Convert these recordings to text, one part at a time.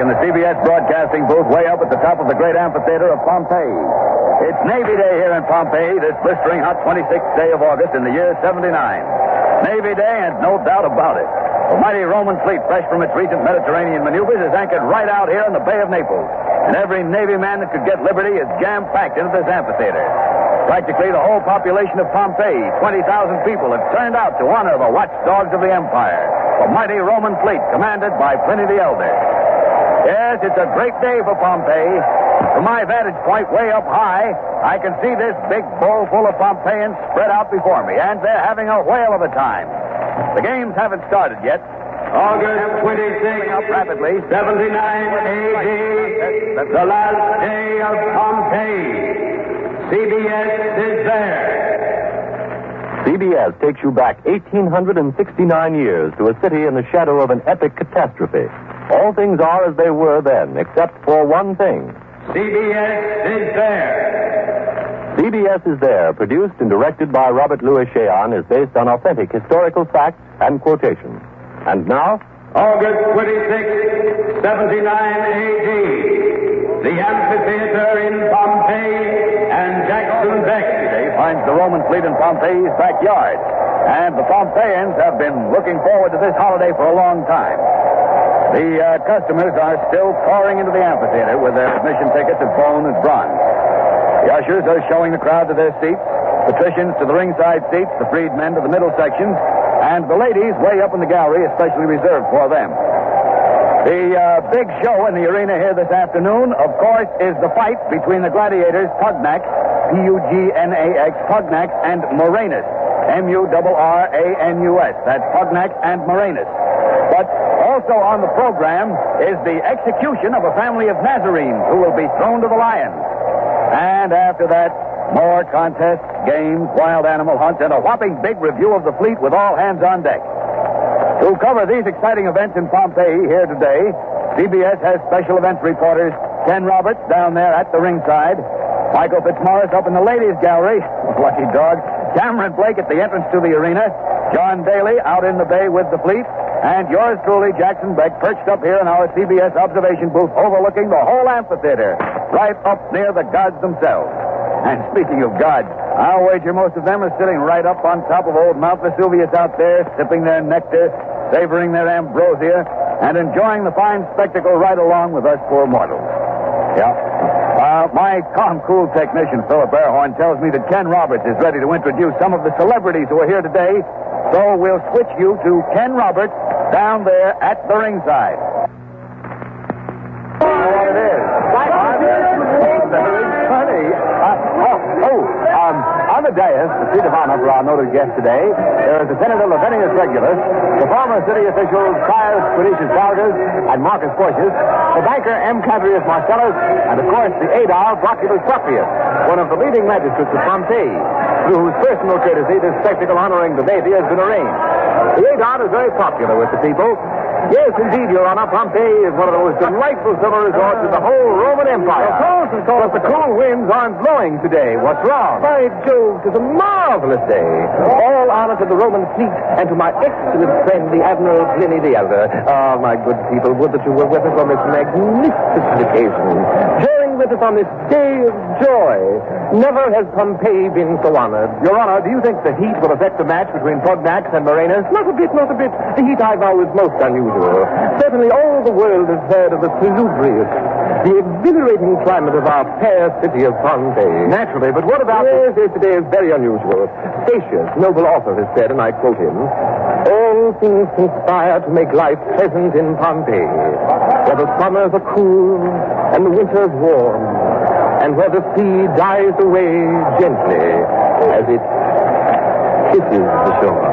in the CBS broadcasting booth way up at the top of the great amphitheater of Pompeii. It's Navy Day here in Pompeii, this blistering hot 26th day of August in the year 79. Navy Day, and no doubt about it. The mighty Roman fleet, fresh from its recent Mediterranean maneuvers, is anchored right out here in the Bay of Naples. And every Navy man that could get liberty is jam-packed into this amphitheater. Practically the whole population of Pompeii, 20,000 people, have turned out to honor the watchdogs of the empire, the mighty Roman fleet commanded by Pliny the Elder. Yes, it's a great day for Pompeii. From my vantage point way up high, I can see this big bowl full of Pompeians spread out before me, and they're having a whale of a time. The games haven't started yet. August 26th, up rapidly. 79 A.D., the last day of Pompeii. CBS is there. CBS takes you back 1,869 years to a city in the shadow of an epic catastrophe. All things are as they were then, except for one thing. CBS is there. CBS is there, produced and directed by Robert Louis Cheon, is based on authentic historical facts and quotations. And now, August 26th, 79 A.D., the amphitheater in Pompeii and Jackson Beck finds the Roman fleet in Pompeii's backyard. And the Pompeians have been looking forward to this holiday for a long time. The customers are still pouring into the amphitheater with their admission tickets of bone and bronze. The ushers are showing the crowd to their seats, patricians to the ringside seats, the freedmen to the middle sections, and the ladies way up in the gallery, especially reserved for them. The big show in the arena here this afternoon, of course, is the fight between the gladiators Pugnax, P-U-G-N-A-X, Pugnax, and Moranus, M-U-R-R-A-N-U-S. That's Pugnax and Moranus. But also on the program is the execution of a family of Nazarenes who will be thrown to the lions. And after that, more contests, games, wild animal hunts, and a whopping big review of the fleet with all hands on deck. To cover these exciting events in Pompeii here today, CBS has special events reporters Ken Roberts down there at the ringside, Michael Fitzmaurice up in the ladies' gallery, lucky dog, Cameron Blake at the entrance to the arena, John Daly out in the bay with the fleet, and yours truly, Jackson Beck, perched up here in our CBS observation booth overlooking the whole amphitheater, right up near the gods themselves. And speaking of gods, I'll wager most of them are sitting right up on top of old Mount Vesuvius out there, sipping their nectar, savoring their ambrosia, and enjoying the fine spectacle right along with us poor mortals. Yeah. My calm, cool technician, Philip Airhorn, tells me that Ken Roberts is ready to introduce some of the celebrities who are here today, so we'll switch you to Ken Roberts down there at the ringside. What it is. Very funny. On the dais, the seat of honor for our noted guest today, there is the Senator Lavenius Regulus, the former city officials Caius Quirinius Vargas and Marcus Porcius, the banker M. Cadrius Marcellus, and of course the Aedile Proculus Proprius, one of the leading magistrates of Pompeii, through whose personal courtesy this spectacle honoring the Navy has been arranged. The Aedile is very popular with the people. Yes, indeed, Your Honor, Pompeii is one of the most delightful summer resorts in the whole Roman Empire. Of course. But the cool winds aren't blowing today. What's wrong? By Jove, 'tis a marvelous day. All honor to the Roman fleet and to my excellent friend, the Admiral Pliny the Elder. Ah, my good people, would that you were with us on this magnificent occasion. Join with us on this day of joy. Never has Pompeii been so honored. Your Honor, do you think the heat will affect the match between Pugnax and Moranus? Not a bit, not a bit. The heat, I vow, is most unusual. Certainly all the world has heard of the salubrious, the exhilarating climate of our fair city of Pompeii. Naturally, but what about... Yes, today is very unusual. Statius, noble author, has said, and I quote him, all things conspire to make life pleasant in Pompeii, where the summers are cool and the winters warm, and where the sea dies away gently as it kisses the shore.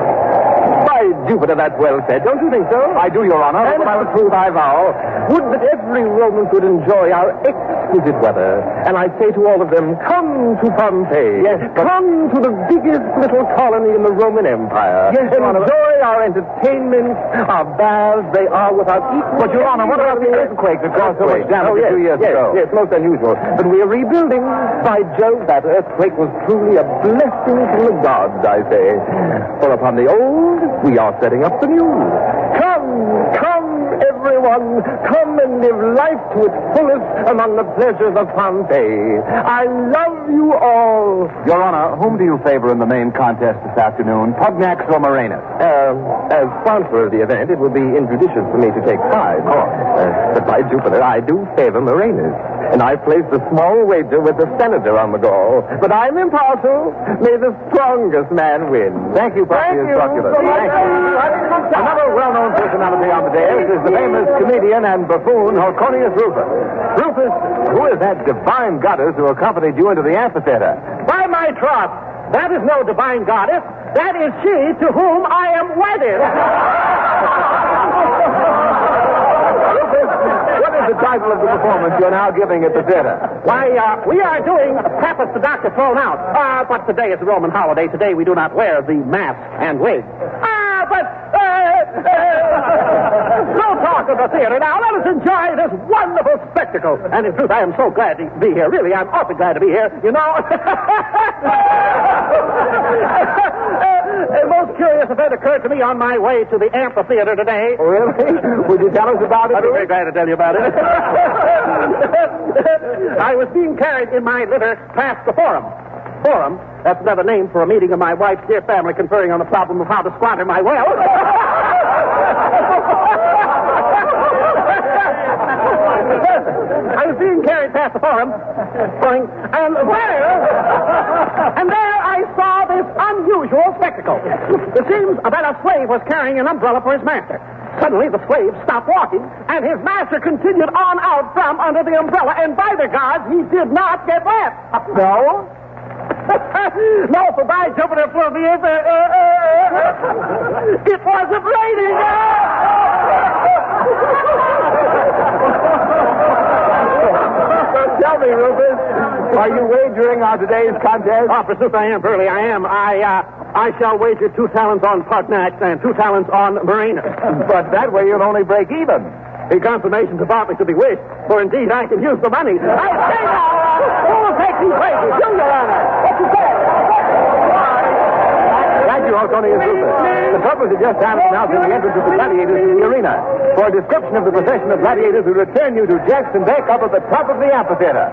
By Jupiter, that's well said. Don't you think so? I do, Your Honor. And for the truth, I vow, would that every Roman could enjoy our exquisite weather. And I say to all of them, come to Pompeii. Yes, come to the biggest little colony in the Roman Empire. Yes, Your Honor. Enjoy our entertainment, our baths. They are without equal. But, Your Honor, what about the earthquake that caused so much damage 2 years ago? Yes, most unusual. But we are rebuilding. By Jove, that earthquake was truly a blessing from the gods, I say. For upon the old, we are setting up the new. Come, everyone. everyone, come and live life to its fullest among the pleasures of Pompeii. I love you all. Your Honor, whom do you favor in the main contest this afternoon, Pugnax or Morenus? As sponsor of the event, it would be injudicious for me to take sides. But by Jupiter, I do favor Morenus. And I placed a small wager with the senator on the goal. But I'm impartial. May the strongest man win. Thank you, Pontius Proculus. Thank you. Another well-known personality on the dais is the famous comedian and buffoon Hoconius Rufus. Rufus, who is that divine goddess who accompanied you into the amphitheater? By my troth, that is no divine goddess. That is she to whom I am wedded. What is the title of the performance you're now giving at the theater? Why, we are doing Pappas the Doctor Thrown Out. But today is a Roman holiday. Today we do not wear the mask and wig. Don't talk of the theater now. Let us enjoy this wonderful spectacle. And in truth, I am so glad to be here. Really, I'm awfully glad to be here. You know. A most curious event occurred to me on my way to the amphitheater today. Oh, really? Would you tell us about it? I'd be very glad to tell you about it. I was being carried in my litter past the Forum. Forum? That's another name for a meeting of my wife's dear family conferring on the problem of how to squander my wealth. I was being carried past the Forum, going, and there I saw this unusual spectacle. It seems that a slave was carrying an umbrella for his master. Suddenly, the slave stopped walking, and his master continued on out from under the umbrella, and by the gods, he did not get wet. No? No, for by Jupiter flew the it wasn't raining. Tell me, Rufus, are you wagering on today's contest? Oh, forsooth I am, Burley, I am. I shall wager 2 talents on Pugnax and 2 talents on Morenus. But that way you'll only break even. The consummation's about me to be wished, for indeed I can use the money. I say now, who will take these wages? You, Your Honor. What you say? Thank you, Hoconius Rufus. The purpose is just time to announce the entrance of the gladiators to the arena. For a description of the procession of gladiators, we return you to Jackson Beck up at the top of the amphitheater.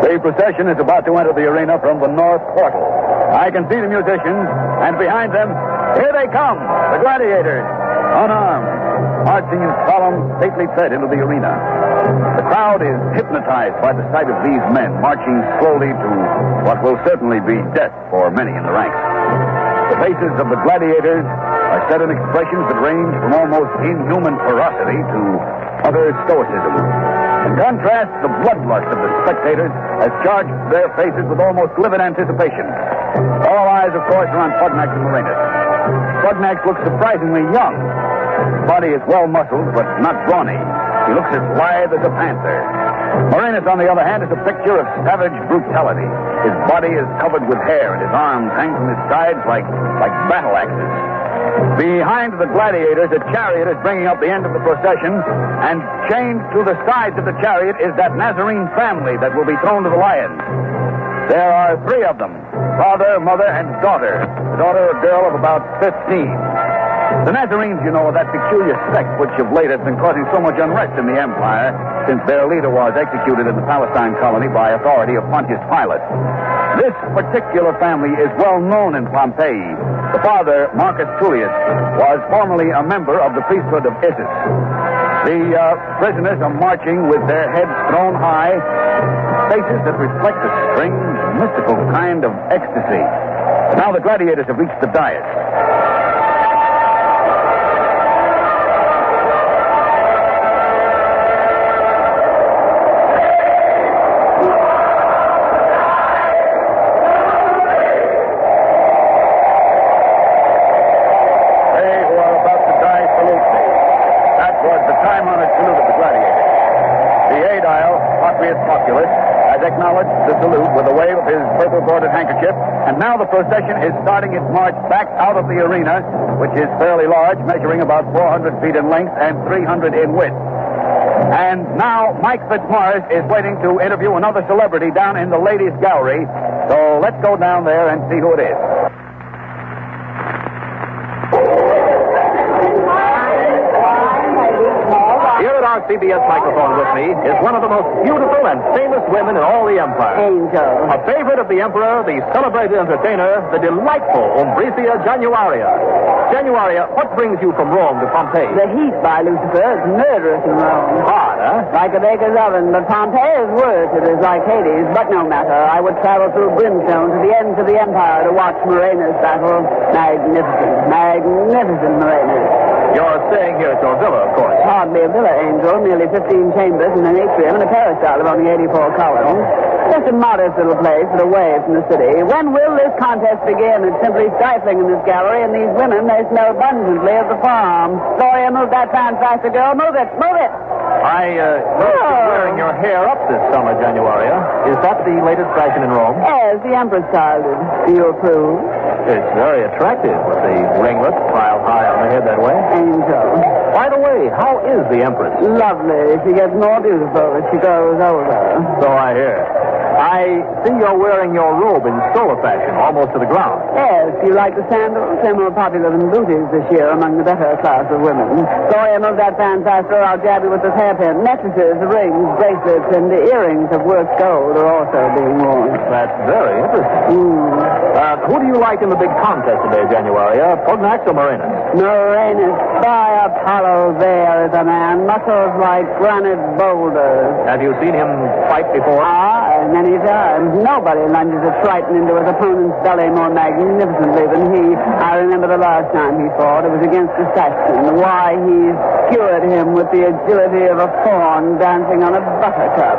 The procession is about to enter the arena from the north portal. I can see the musicians, and behind them, here they come, the gladiators, unarmed, marching in solemn, stately tread into the arena. The crowd is hypnotized by the sight of these men marching slowly to what will certainly be death for many in the ranks. The faces of the gladiators are set in expressions that range from almost inhuman ferocity to utter stoicism. In contrast, the bloodlust of the spectators has charged their faces with almost livid anticipation. All eyes, of course, are on Pugnax and Morenus. Pugnax looks surprisingly young. His body is well-muscled, but not brawny. He looks as lithe as a panther. Morenus, on the other hand, is a picture of savage brutality. His body is covered with hair, and his arms hang from his sides like battle axes. Behind the gladiators, a chariot is bringing up the end of the procession, and chained to the sides of the chariot is that Nazarene family that will be thrown to the lions. There are 3 of them, father, mother, and daughter. The daughter, a girl of about 15. The Nazarenes, you know, are that peculiar sect which of late has been causing so much unrest in the empire since their leader was executed in the Palestine colony by authority of Pontius Pilate. This particular family is well known in Pompeii. The father, Marcus Tullius, was formerly a member of the priesthood of Isis. The prisoners are marching with their heads thrown high, faces that reflect a strange, mystical kind of ecstasy. Now the gladiators have reached the dais. And now the procession is starting its march back out of the arena, which is fairly large, measuring about 400 feet in length and 300 in width. And now Mike Fitzmaurice is waiting to interview another celebrity down in the ladies' gallery. So let's go down there and see who it is. our CBS microphone with me is one of the most beautiful and famous women in all the empire. Angel. A favorite of the emperor, the celebrated entertainer, the delightful Umbricia Januaria. Januaria, what brings you from Rome to Pompeii? The heat, by Lucifer, is murderous in Rome. Hard, huh? Like a baker's oven, but Pompeii is worse. It is like Hades, but no matter. I would travel through brimstone to the ends of the empire to watch Murenus battle. Magnificent Murenus. You're staying here at your villa, of course. Hardly a villa, Angel. Nearly 15 chambers and an atrium and a peristyle of only 84 columns. Just a modest little place, but away from the city. When will this contest begin? It's simply stifling in this gallery, and these women, they smell abundantly of the farm. Gloria, move that fan faster, girl. Move it. Move it. I noticed you wearing your hair up this summer, Januaria. Is that the latest fashion in Rome? Yes, the Empress styled it. Do you approve? It's very attractive with the ringlet piled high on the head that way. Angel. By the way, how is the Empress? Lovely. She gets more beautiful as she grows older. So I hear. I see you're wearing your robe in Stola fashion, almost to the ground. Yes, you like the sandals? They're more popular than booties this year among the better class of women. Gloria, move that fan faster, or I'll jab you with this hairpin. Necklaces, rings, bracelets, and the earrings of worked gold are also being worn. That's very interesting. Who do you like in the big contest today, Januaria? Pugnax or Murenus? Murenus, by Apollo, there is a man. Muscles like granite boulders. Have you seen him fight before? Many times. Nobody lunges a triton into his opponent's belly more magnificently than he. I remember the last time he fought. It was against the Saxon. Why, he skewered him with the agility of a fawn dancing on a buttercup.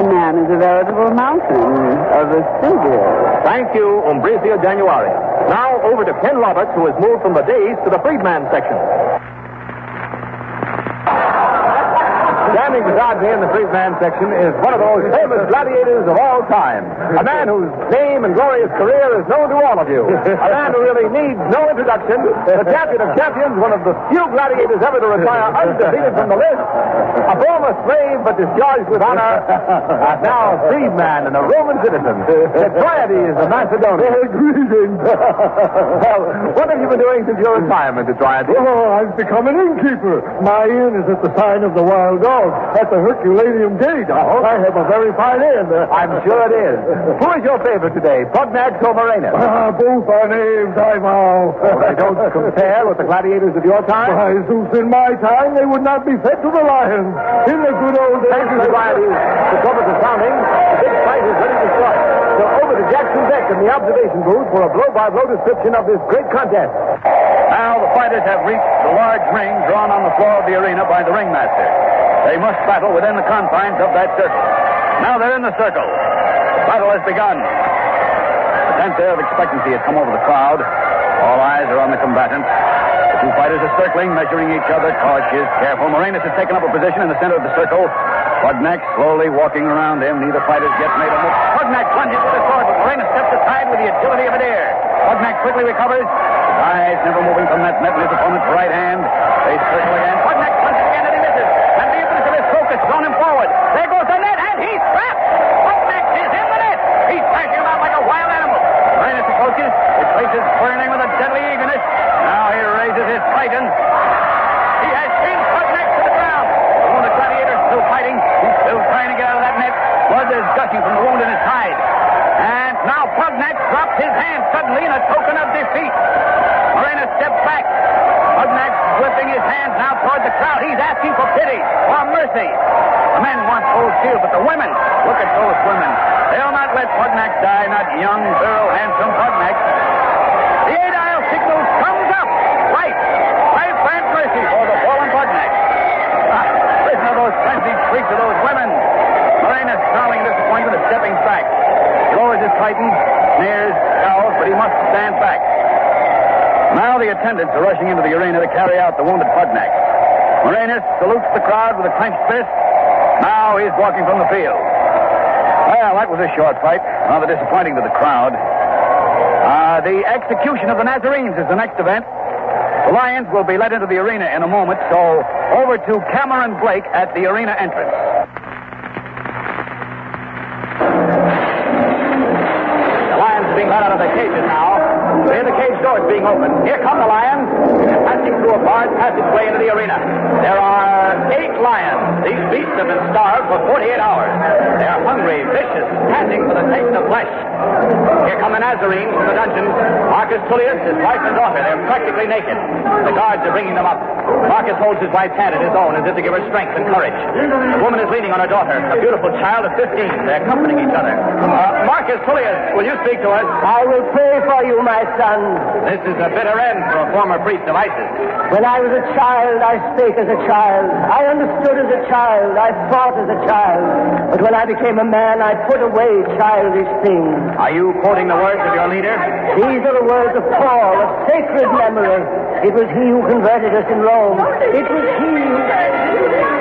The man is a veritable mountain of Vesuvius. Thank you, Umbricia Januaria. Now over to Ken Roberts, who has moved from the days to the freedman section. Standing beside me in the freedman section is one of those famous gladiators of all time. A man whose name and glorious career is known to all of you. A man who really needs no introduction. The champion of champions, one of the few gladiators ever to retire undefeated from the list. A former slave, but discharged with honor. And now a freedman and a Roman citizen. Tetraides of Macedonia. Greetings. Well, what have you been doing since your retirement, Tetraides? Oh, I've become an innkeeper. My inn is at the sign of the Wild Dog. At the Herculaneum Gate. I have a very fine inn. I'm sure it is. Who is your favorite today, Pugnax or Murenus? Both are names, I vow. Oh, they don't compare with the gladiators of your time? Why, Zeus, in my time, they would not be fed to the lions. In the good old days... Thank you, Tetraides. The trumpet is sounding. The big fight is ready to start. So over to Jackson Beck in the observation booth for a blow-by-blow description of this great contest. Now the fighters have reached the large ring drawn on the floor of the arena by the ringmaster. They must battle within the confines of that circle. Now they're in the circle. The battle has begun. A tense air of expectancy has come over the crowd. All eyes are on the combatants. The two fighters are circling, measuring each other, cautious, careful. Murenus has taken up a position in the center of the circle. Pugnax slowly walking around him. Neither fighter's yet made a move. Pugnax lunges with his sword, but Murenus steps aside with the agility of a deer. Pugnax quickly recovers. His eyes never moving from that net in his opponent's right hand. They circle again. Pugnax punches again and he misses. And the impetus of his focus thrown him forward. There goes the net, and he's trapped. Pugnax is in the net. He's smashing him out like a wild animal. Murenus approaches. His face is burning with a deadly eagerness. Now he raises his titan. He has pinned Pugnax to the ground. The wounded gladiator is still fighting. He's still trying to get out of that net. Blood is gushing from the wound in his hide. And now Pugnax drops his hand suddenly in a token of defeat. Murenus steps back. Pugnax whipping his hands now toward the crowd. He's asking for pity, for mercy. The men want cold steel, but the women, look at those women. They'll not let Pugnax die, not young, thorough, handsome Pugnax. The 8-aisle signal comes up. Right. Right, grant mercy for the fallen Pugnax. Listen to those frenzied shrieks of those women. Murenus, snarling disappointment, is stepping back. He lowers his titan, sneers, scowls, but he must stand back. Now the attendants are rushing into the arena to carry out the wounded Pugnax. Murenus salutes the crowd with a clenched fist. Now he's walking from the field. Well, that was a short fight. Rather disappointing to the crowd. The execution of the Nazarenes is the next event. The Lions will be led into the arena in a moment, so over to Cameron Blake at the arena entrance. The Lions are being led out of their cages now. Hear the cage doors being opened. Here come the lions, passing through a barred passageway into the arena. There are 8 lions. These beasts have been starved for 48 hours. They are hungry, vicious, panting for the taste of flesh. Here come the Nazarenes from the dungeons. Marcus Tullius, his wife and daughter. They're practically naked. The guards are bringing them up. Marcus holds his wife's hand in his own as if to give her strength and courage. The woman is leaning on her daughter, a beautiful child of 15. They're comforting each other. Marcus Tullius, will you speak to us? I will pray for you, my son. This is a bitter end for a former priest of Isis. When I was a child, I spake as a child. I understood as a child. I thought as a child. But when I became a man, I put away childish things. Are you quoting the words of your leader? These are the words of Paul, of sacred memory. It was he who converted us in Rome. It was he who...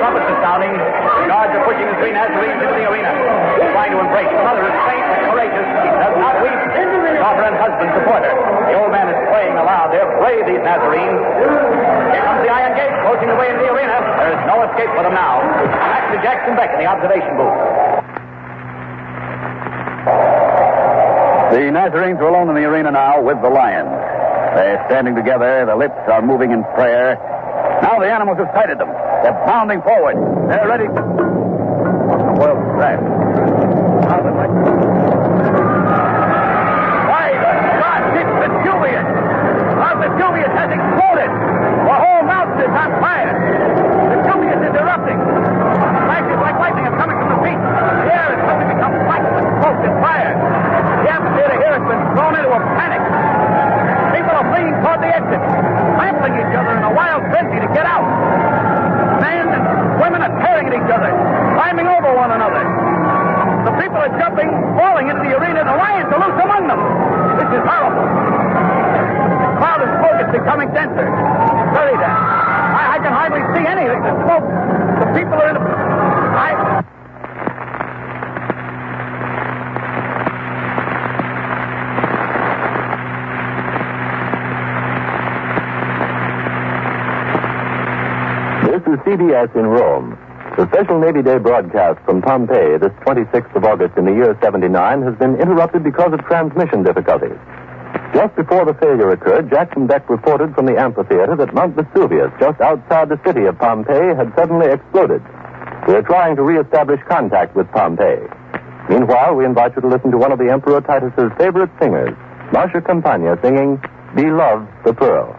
Trumpets are sounding. The guards are pushing the 3 Nazarenes into the arena. He's trying to embrace. The mother is faint and courageous. Does not weep. Daughter and husband support her. The old man is praying aloud. They're brave, these Nazarenes. Here comes the iron gate, closing the way into the arena. There is no escape for them now. Back to Jackson Beck in the observation booth. The Nazarenes are alone in the arena now with the lions. They're standing together. Their lips are moving in prayer. Now the animals have sighted them. They're bounding forward. They're ready to... Well, that. How the like... By God, it's Vesuvius! Mount Vesuvius has exploded! The whole mountain is on fire! Vesuvius is erupting! Flashes like lightning are coming from the peak. The air has suddenly become black with smoke and fire. The amphitheater here has been thrown into a panic. People are fleeing toward the exit, trampling each other in a wild frenzy to get out. Men and women are tearing at each other, climbing over one another. The people are jumping, falling into the arena. The lions are loose among them. This is horrible. The cloud of smoke is becoming denser. Very dense. I can hardly see anything. The smoke. The people are in a... This is CBS in Rome. The special Navy Day broadcast from Pompeii this 26th of August in the year 79 has been interrupted because of transmission difficulties. Just before the failure occurred, Jackson Beck reported from the amphitheater that Mount Vesuvius, just outside the city of Pompeii, had suddenly exploded. We are trying to reestablish contact with Pompeii. Meanwhile, we invite you to listen to one of the Emperor Titus's favorite singers, Marcia Campagna, singing Beloved the Pearl.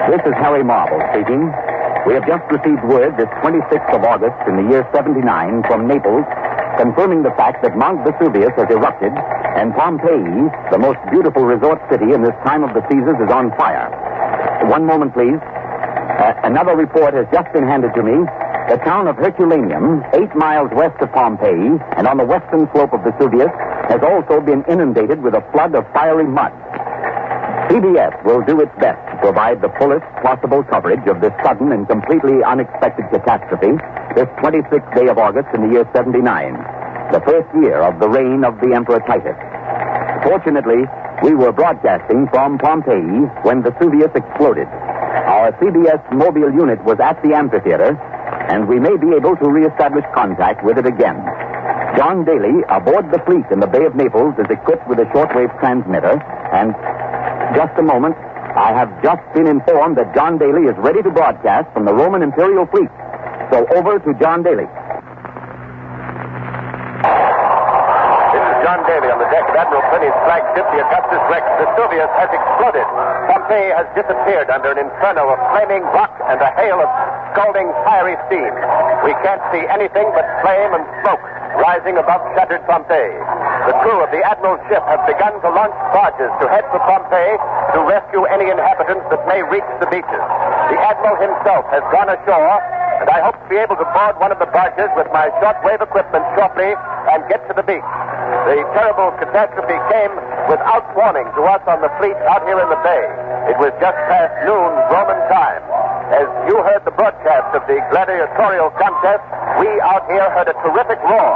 This is Harry Marble speaking. We have just received word this 26th of August in the year 79 from Naples, confirming the fact that Mount Vesuvius has erupted and Pompeii, the most beautiful resort city in this time of the Caesars, is on fire. One moment, please. Another report has just been handed to me. The town of Herculaneum, 8 miles west of Pompeii and on the western slope of Vesuvius, has also been inundated with a flood of fiery mud. CBS will do its best to provide the fullest possible coverage of this sudden and completely unexpected catastrophe this 26th day of August in the year 79, the first year of the reign of the Emperor Titus. Fortunately, we were broadcasting from Pompeii when Vesuvius exploded. Our CBS mobile unit was at the amphitheater, and we may be able to reestablish contact with it again. John Daly, aboard the fleet in the Bay of Naples, is equipped with a shortwave transmitter, and just a moment, I have just been informed that John Daly is ready to broadcast from the Roman Imperial Fleet. So over to John Daly. This is John Daly on the deck of Admiral Finney's flagship, the Augustus Rex Vesuvius, has exploded. Pompeii has disappeared under an inferno of flaming rock and a hail of scalding fiery steam. We can't see anything but flame and smoke rising above shattered Pompeii. The crew of the Admiral's ship have begun to launch barges to head for Pompeii to rescue any inhabitants that may reach the beaches. The Admiral himself has gone ashore, and I hope to be able to board one of the barges with my shortwave equipment shortly and get to the beach. The terrible catastrophe came without warning to us on the fleet out here in the bay. It was just past noon Roman time. As you heard the broadcast of the gladiatorial contest, we out here heard a terrific roar.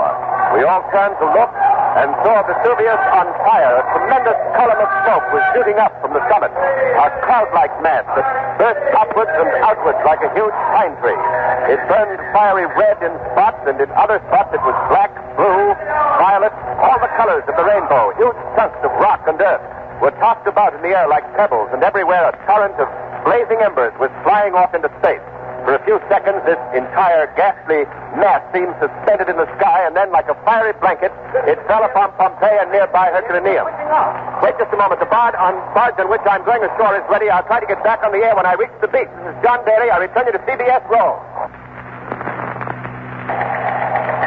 We all turned to look and saw Vesuvius on fire. A tremendous column of smoke was shooting up from the summit, a cloud-like mass that burst upwards and outwards like a huge pine tree. It burned fiery red in spots, and in other spots it was black, blue, violet, all the colors of the rainbow. Huge chunks of rock and earth were tossed about in the air like pebbles, and everywhere a torrent of blazing embers was flying off into space. For a few seconds, this entire ghastly mass seemed suspended in the sky, and then, like a fiery blanket, it fell upon Pompeii and nearby Herculaneum. Wait just a moment. The barge on which I'm going ashore is ready. I'll try to get back on the air when I reach the beach. This is John Daly. I return you to CBS Rome.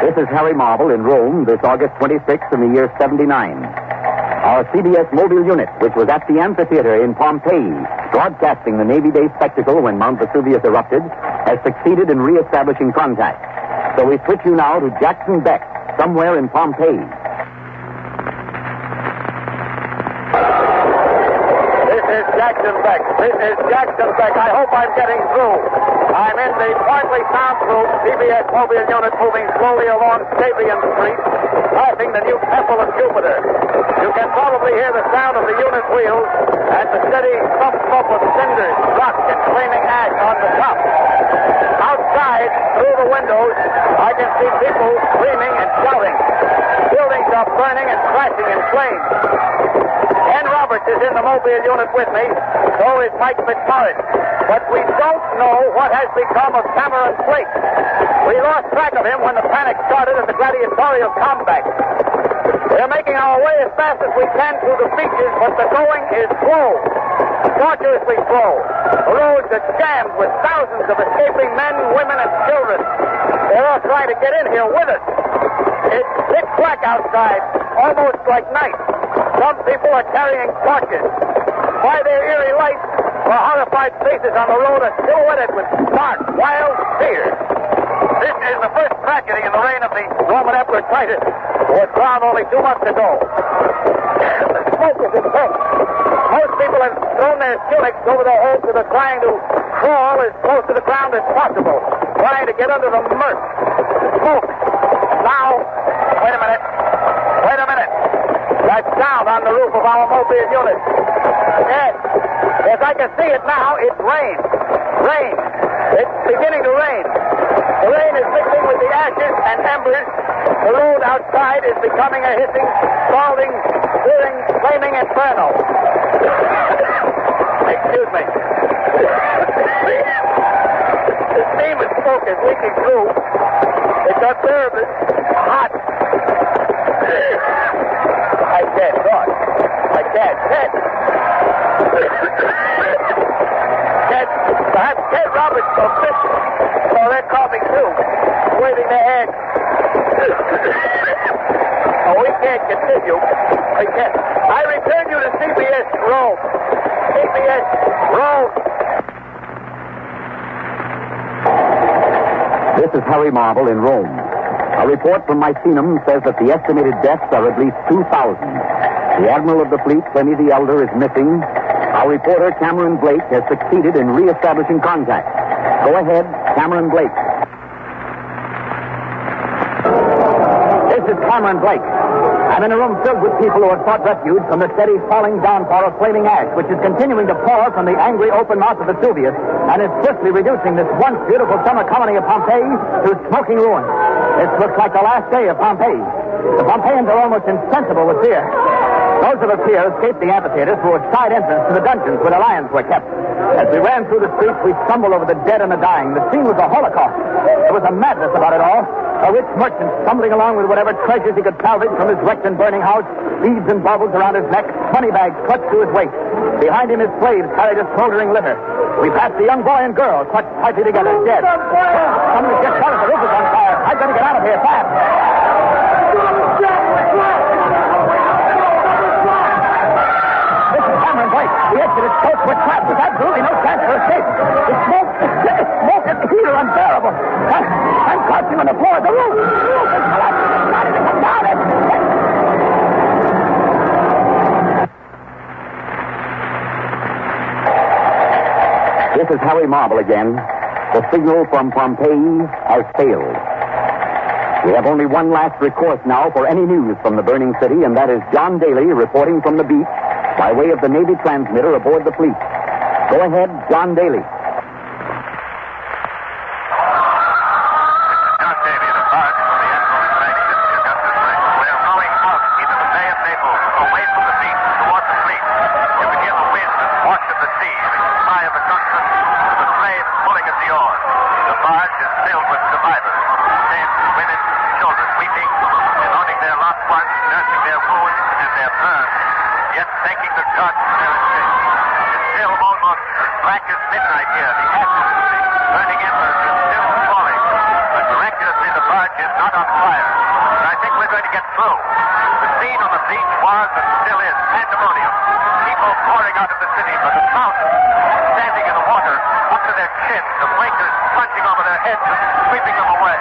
This is Harry Marble in Rome this August 26th in the year 79. Our CBS mobile unit, which was at the amphitheater in Pompeii, broadcasting the Navy Day spectacle when Mount Vesuvius erupted, has succeeded in reestablishing contact. So we switch you now to Jackson Beck, somewhere in Pompeii. This is Jackson Beck. This is Jackson Beck. I hope I'm getting through. I'm in the partly soundproof CBS mobile unit moving slowly along Stabian Street, passing the new Temple of Jupiter. You can probably hear the sound of the unit wheels and the steady thump of cinders, rock, and flaming ash on the top. Outside, through the windows, I can see people screaming and shouting. Buildings are burning and crashing in flames. Ken Roberts is in the mobile unit with me, so is Mike Fitzmaurice. But we don't know what has become of Cameron Blake. We lost track of him when the panic started at the gladiatorial combat. We're making our way as fast as we can through the beaches, but the going is slow, tortuously slow. The roads are jammed with thousands of escaping men, women, and children. They're all trying to get in here with us. It's pitch black outside, almost like night. Some people are carrying torches. By their eerie light, the horrified faces on the road are silhouetted with dark, wild fear. This is the first tragedy in the reign of the Roman Emperor Titus, who was crowned only 2 months ago. The smoke is intense. Most people have thrown their tunics over their heads and are trying to crawl as close to the ground as possible, trying to get under the murk. Smoke. Now, wait a minute. That sound on the roof of our mobile unit. Yes, I can see it now. It's rain. Rain. It's beginning to rain. The rain is mixing with the ashes and embers. The road outside is becoming a hissing, scalding, searing, flaming inferno. Excuse me. The steam and smoke is leaking through. It's unbearable. Hot. I can't talk. Perhaps Ted Roberts will fit. Oh, they're coughing too. Waving their hands. Oh, we can't continue. We can't. I return you to CBS Rome. CBS Rome. This is Harry Marble in Rome. A report from Misenum says that the estimated deaths are at least 2,000. The Admiral of the Fleet, Pliny the Elder, is missing. Our reporter, Cameron Blake, has succeeded in reestablishing contact. Go ahead, Cameron Blake. This is Cameron Blake. I'm in a room filled with people who have sought refuge from the steady falling downpour of flaming ash, which is continuing to pour from the angry open mouth of Vesuvius, and is swiftly reducing this once beautiful summer colony of Pompeii to smoking ruins. This looks like the last day of Pompeii. The Pompeians are almost insensible with fear. Those of us here escaped the amphitheater through a side entrance to the dungeons where the lions were kept. As we ran through the streets, we stumbled over the dead and the dying. The scene was a holocaust. There was a madness about it all. A rich merchant stumbling along with whatever treasures he could salvage from his wrecked and burning house, beads and baubles around his neck, money bags clutched to his waist. Behind him, his slaves carried a smoldering litter. We passed a young boy and girl clutched tightly together, dead. Somebody just shot us. The roof is on fire. I've got to get out of here fast. This is Cameron Blake. The exit is close. We're trapped. There's absolutely no chance for escape. The smoke and the heat are unbearable. I'm crouching on the floor of the roof. The roof is collapsing. Come down it. This is Harry Marble again. The signal from Pompeii has failed. We have only one last recourse now for any news from the burning city, and that is John Daly reporting from the beach by way of the Navy transmitter aboard the fleet. Go ahead, John Daly. John Daly, the barge from the Admiral's flagship, the Augustus Lake. They are rowing out into the Bay of Naples, away from the beach toward the fleet. You can hear the wind and wash of the sea, the cry of the coxswain, the slaves pulling at the oars. The barge is filled with survivors, men, women, children, weeping, devoting their lost ones, nursing their wounds and their burns, yet thanking the gods for their escape. It's still almost as black as midnight here. The ashes of the burning embers are still falling. But miraculously, the barge is not on fire. And I think we're going to get through. The scene on the beach was and still is pandemonium. People pouring out of the city, but the thousands standing in the water up to their chins, the breakers plunging over their heads and sweeping them away.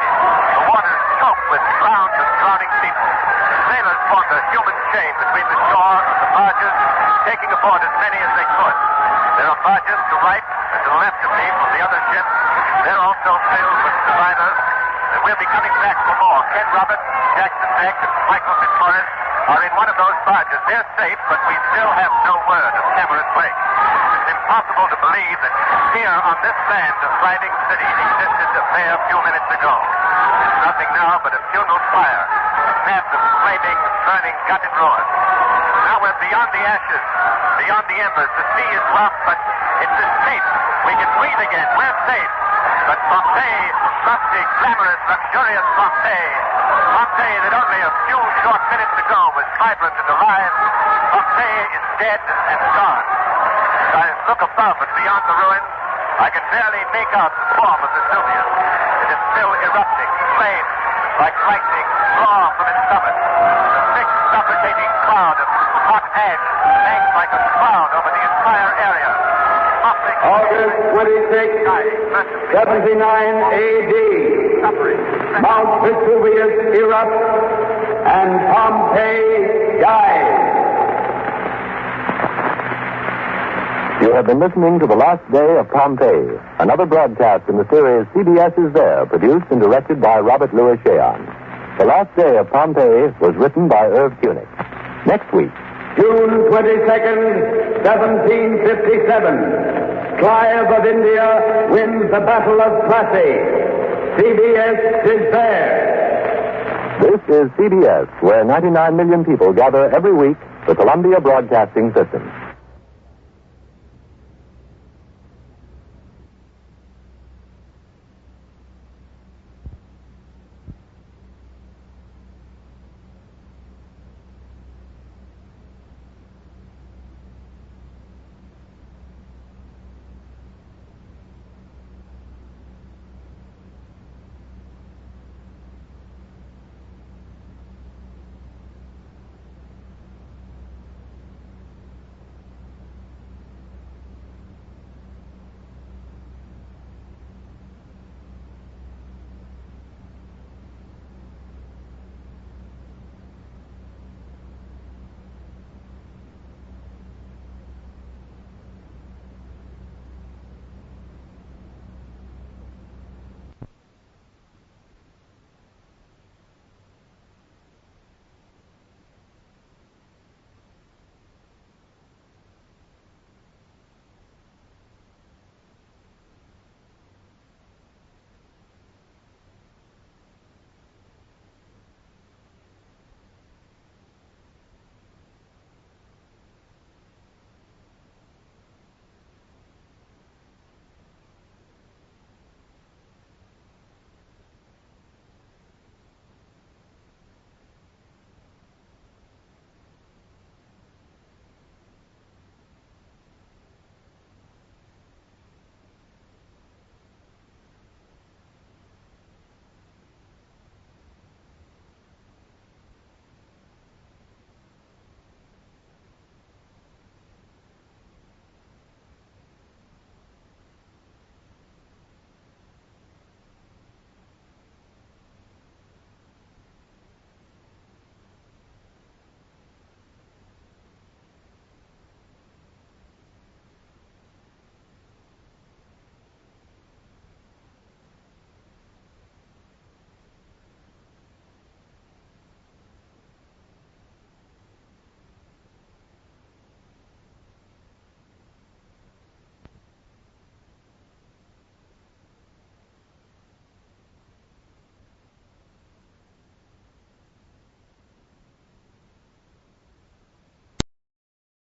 The water choked with drowned and drowning people. Sailors formed a human chain between the shore and the barges, taking aboard as many as they could. There are barges to right and to left of me from the other ships. They're also filled with survivors, and we'll be coming back for more. Ken Roberts, Jackson Beck, and Michael Fitzmaurice are in one of those barges. They're safe, but we still have no word of Cameron Blake. It's impossible to believe that here on this land a thriving city existed a bare few minutes ago. It's nothing now but a funeral fire, a map of flaming, burning, gutted ruins. Now we're beyond the ashes, beyond the embers. The sea is rough, but it's escape. We can breathe again. We're safe. But Pompeii, rustic, glamorous, luxurious Pompeii that only a few short minutes ago was vibrant and alive, Pompeii is dead and gone. As I look above and beyond the ruins, I can barely make out the form of Vesuvius. It is still erupting, flames like lightning flaw from its summit. The thick, suffocating cloud of hot ash hangs like a cloud over the entire area. August 26, 79 A.D. Mount Vesuvius erupts and Pompeii dies. You have been listening to The Last Day of Pompeii, another broadcast in the series CBS Is There, produced and directed by Robert Louis Cheon. The Last Day of Pompeii was written by Irv Kunig. Next week, June 22nd, 1757. Clive of India wins the Battle of Plassey. CBS is there. This is CBS, where 99 million people gather every week, the Columbia Broadcasting System.